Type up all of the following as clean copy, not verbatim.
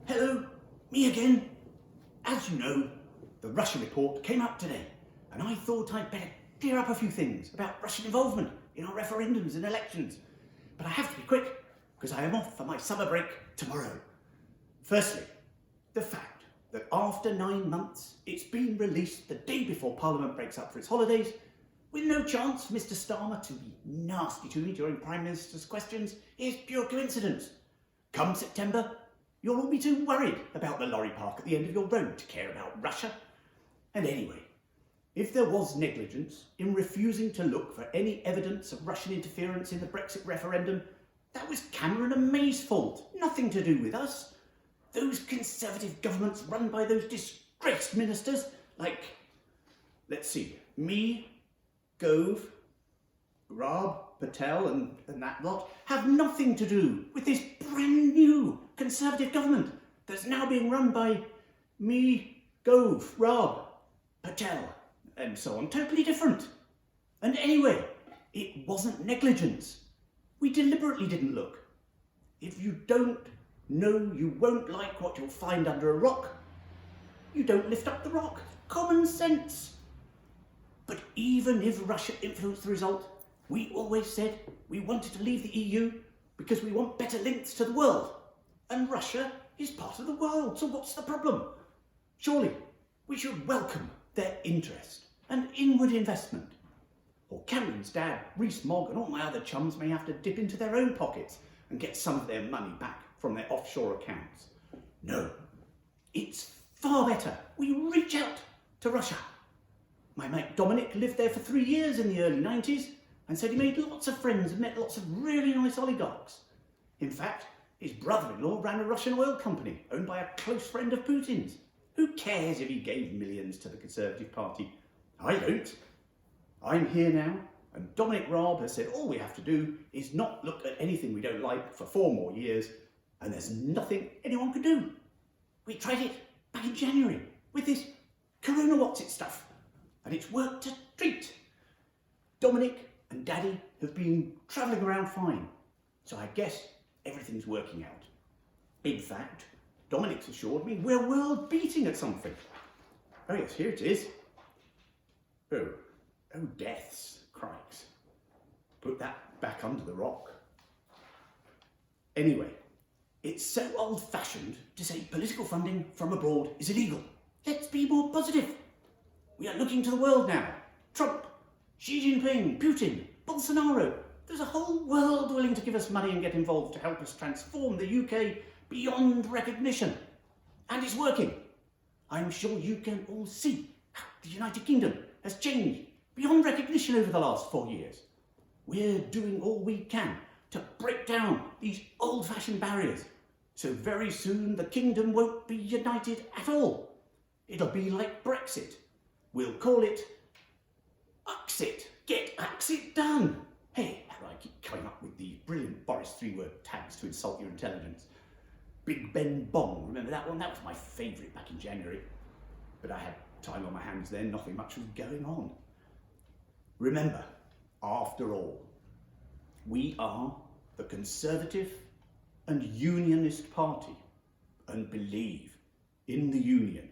Hello, me again. As you know, the Russia report came out today, and I thought I'd better clear up a few things about Russian involvement in our referendums and elections. But I have to be quick, because I am off for my summer break tomorrow. Firstly, the fact that after 9 months, it's been released the day before Parliament breaks up for its holidays, with no chance for Mr. Starmer to be nasty to me during Prime Minister's questions, is pure coincidence. Come September, you'll all be too worried about the lorry park at the end of your road to care about Russia. And anyway, if there was negligence in refusing to look for any evidence of Russian interference in the Brexit referendum, that was Cameron and May's fault, nothing to do with us. Those Conservative governments run by those disgraced ministers like, let's see, me, Gove, Raab, Patel and that lot have nothing to do with this brand new Conservative government that's now being run by me, Gove, Raab, Patel and so on. Totally different. And anyway, it wasn't negligence. We deliberately didn't look. If you don't know you won't like what you'll find under a rock, you don't lift up the rock. Common sense. But even if Russia influenced the result, we always said we wanted to leave the EU because we want better links to the world. And Russia is part of the world, so what's the problem? Surely we should welcome their interest and inward investment. Or Cameron's dad, Rees-Mogg, and all my other chums may have to dip into their own pockets and get some of their money back from their offshore accounts. No, it's far better we reach out to Russia. My mate Dominic lived there for 3 years in the early 90s and said he made lots of friends and met lots of really nice oligarchs. In fact, his brother-in-law ran a Russian oil company owned by a close friend of Putin's. Who cares if he gave millions to the Conservative Party? I don't. I'm here now, and Dominic Raab has said all we have to do is not look at anything we don't like for 4 more years, and there's nothing anyone can do. We tried it back in January with this Corona What's-It stuff, and it's worked a treat. Dominic and Daddy have been travelling around fine, so I guess everything's working out. In fact, Dominic's assured me we're world beating at something. Oh yes, here it is. Oh, deaths, crikes. Put that back under the rock. Anyway, it's so old-fashioned to say political funding from abroad is illegal. Let's be more positive. We are looking to the world now. Trump, Xi Jinping, Putin, Bolsonaro. There's a whole world willing to give us money and get involved to help us transform the UK beyond recognition. And it's working. I'm sure you can all see how the United Kingdom has changed beyond recognition over the last 4 years. We're doing all we can to break down these old-fashioned barriers. So very soon the kingdom won't be united at all. It'll be like Brexit. We'll call it Uxit. Get Uxit done. Hey, how do I keep coming up with these brilliant Boris 3-word tags to insult your intelligence? Big Ben Bong, remember that one? That was my favourite back in January. But I had time on my hands then, nothing much was going on. Remember, after all, we are the Conservative and Unionist Party and believe in the union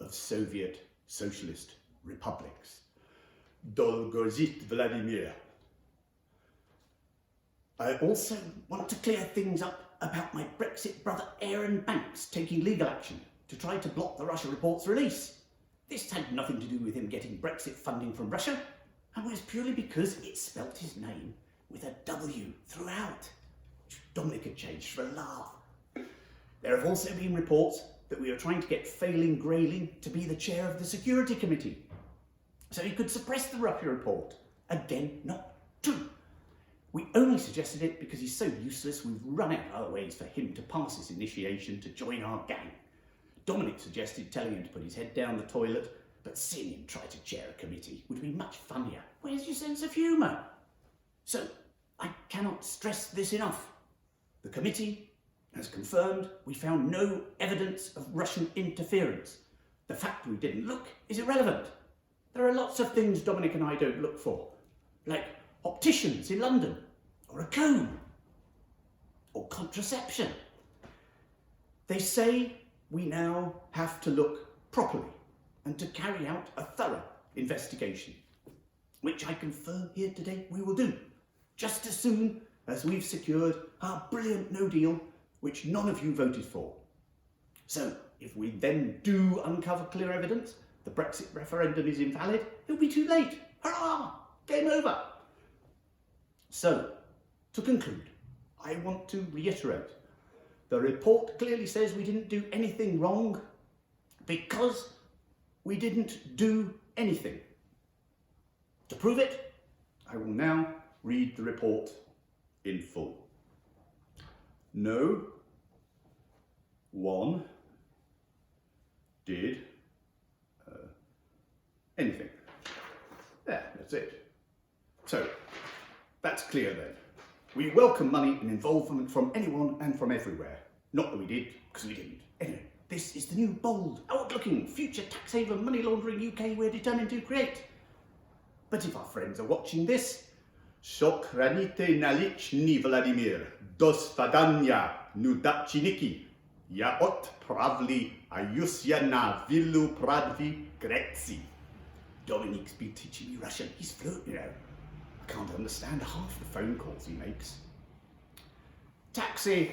of Soviet Socialist Republics. Dolgozit Vladimir. I also want to clear things up about my Brexit brother Aaron Banks taking legal action to try to block the Russia report's release. This had nothing to do with him getting Brexit funding from Russia, and was purely because it spelt his name with a W throughout, which Dominic had changed for a laugh. There have also been reports that we were trying to get failing Grayling to be the chair of the Security Committee, so he could suppress the Russia report. Again, not true. We only suggested it because he's so useless we've run out of other ways for him to pass his initiation to join our gang. Dominic suggested telling him to put his head down the toilet, but seeing him try to chair a committee would be much funnier. Where's your sense of humour? So, I cannot stress this enough. The committee has confirmed we found no evidence of Russian interference. The fact we didn't look is irrelevant. There are lots of things Dominic and I don't look for, like opticians in London, or a comb, or contraception. They say we now have to look properly and to carry out a thorough investigation, which I confirm here today we will do, just as soon as we've secured our brilliant no deal, which none of you voted for. So, if we then do uncover clear evidence the Brexit referendum is invalid, it'll be too late. Hurrah! Game over. So, to conclude, I want to reiterate, the report clearly says we didn't do anything wrong because we didn't do anything. To prove it, I will now read the report in full. No one did anything. There, that's it. So, that's clear then. We welcome money and involvement from anyone and from everywhere. Not that we did, because we didn't. Anyway, this is the new, bold, outward-looking, future tax haven, money laundering UK we're determined to create. But if our friends are watching this, Shokranite nalichni Vladimir, dos vadanya nudachiniki, yaot pravli ayusya na vilu pradvi greci. Dominic's been teaching me Russian. He's fluent, you know. I can't understand half the phone calls he makes. Taxi!